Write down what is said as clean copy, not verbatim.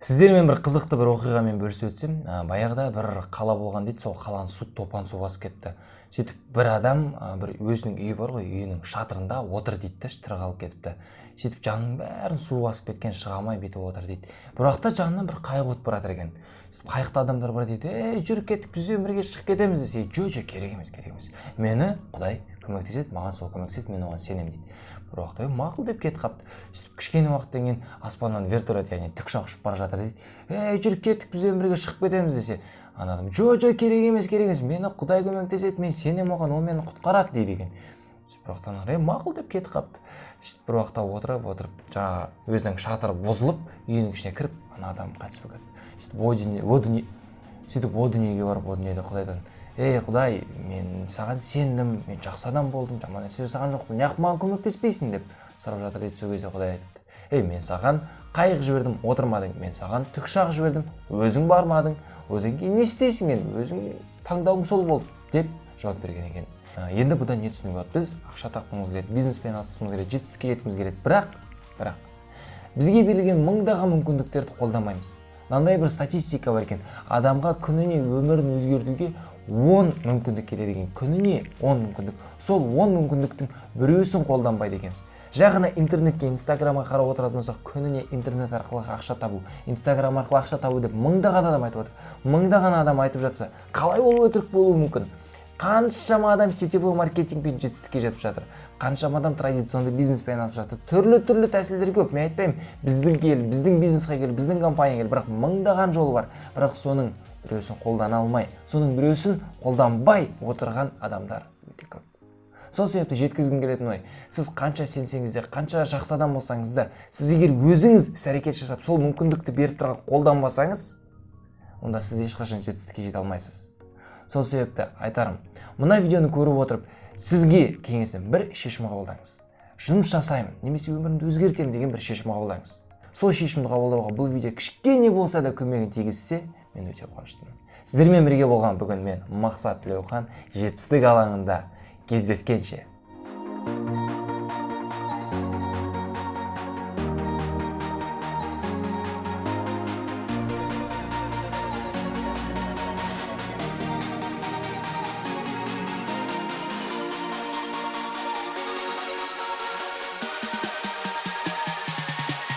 Сіздермен бір қызықты бір оқиғамен бөлісіп өтсем, баяғыда бір қала болған дейді, сол қаланы топан су басып кетті. Сөйтіп бір адам бір өзінің үйі бар ғой, үйінің шатырында отыр дейді, тірі қалып кетіпті. Сөйтіп жанының бәрін су басып кеткен, шыға алмай бүйтіп отыр дейді. Бірақ та жанынан бір қайық өтіп бара жатыр екен. Сөйтіп қайықта адамдар бар дейді, жүріп кеттік, біз өмірге шығып кетеміз десе, жоқ, керек емес. Мені Құдай көмектеседі, маған сол көмектеседі, мен оған сенемін дейді. Бір уақытта мақұл деп кетіп қапты. Сөйтіп кішкене уақыттан кейін аспаннан вертолет, яғни тікұшақ ұшып бара жатыр дейді. Жүріп кеттік, біз өмірге шығып кетеміз десе, ана адам жоқ, керек емес, мені Құдай көмектеседі, мен сенемін оған, ол мені құтқарады дейді екен. Сөйтіп бір уақытта мақұл деп кетіп қапты. Сөйтіп бір уақытта отырып, жаңағы өзінің шатыры бұзылып, үйінің ішіне кіріп, ана адам қайтыс болып кетті. Сөйтіп о дүниеге барып, о дүниеде Құдайдан: Құдай, мен саған сендім, мен жақсы адам болдым, жаман нәрсе жасаған жоқпын, неғып маған көмектеспейсің деп сұрап жатыр дейді. Сол кезде Құдай айтты: мен саған қайық жібердім, отырмадың, мен саған тікұшақ жібердім, өзің бармадың, одан кейін не істейсің, енді өзің таңдауың сол болды деп жауап берген екен. Енді бұдан не түсінуге болады? Біз ақша тапқымыз келеді, бизнеспен асқымыз келеді, жетістікке жеткіміз келеді, бірақ бізге берілген мыңдаған мүмкіндіктерді қолдамаймыз. Мынандай бір статистика бар екен: адамға күніне өмірін өзгертуге 10 мүмкіндік келеді екен. Күніне 10 мүмкіндік. Сол 10 мүмкіндіктің біреусін қолданбайды екенбіз. Жағына интернетке, инстаграмға қарап отыратын болсақ, күніне интернет арқылы ақша табу, инстаграм арқылы ақша табу деп мыңдаған адам айтып отыр. Мыңдаған адам айтып жатса, қалай ол өтірік болуы мүмкін? Қаншама адам сетевой маркетингпен жетістікке жетіп жатыр. Қаншама адам традиционды бизнеспен айналысып жатыр. Түрлі тәсілдер көп. Мен айтпаймын, біздің бизнеске кел, біздің компанияға кел, бірақ мыңдаған жолы бар. Бірақ соның біреусін қолдана алмай, соның біреусін қолданбай отырған адамдар өте көп. Сол себепті жеткізгім келетін ой: сіз қанша сенсеңіз де, қанша жақсы адам болсаңыз да, сіз егер өзіңіз іс-әрекет жасап, сол мүмкіндікті беріп тұрған қолданбасаңыз, онда сіз ешқашан жетістікке жете алмайсыз. Сол себепті айтарым, мына видеоны көріп отырып, сізге кеңесім: бір шешім қабылдаңыз. Жұмыс жасаймын, немесе өмірімді өзгертемін деген бір шешім қабылдаңыз. Сол шешімді қабылдауға бұл видео кішкене болса да көмегін тигізсе, мен өте қуаныштымын. Сіздермен бірге болған бүгін мен Мақсат Тілеухан. Жетістік алаңында кездескенше.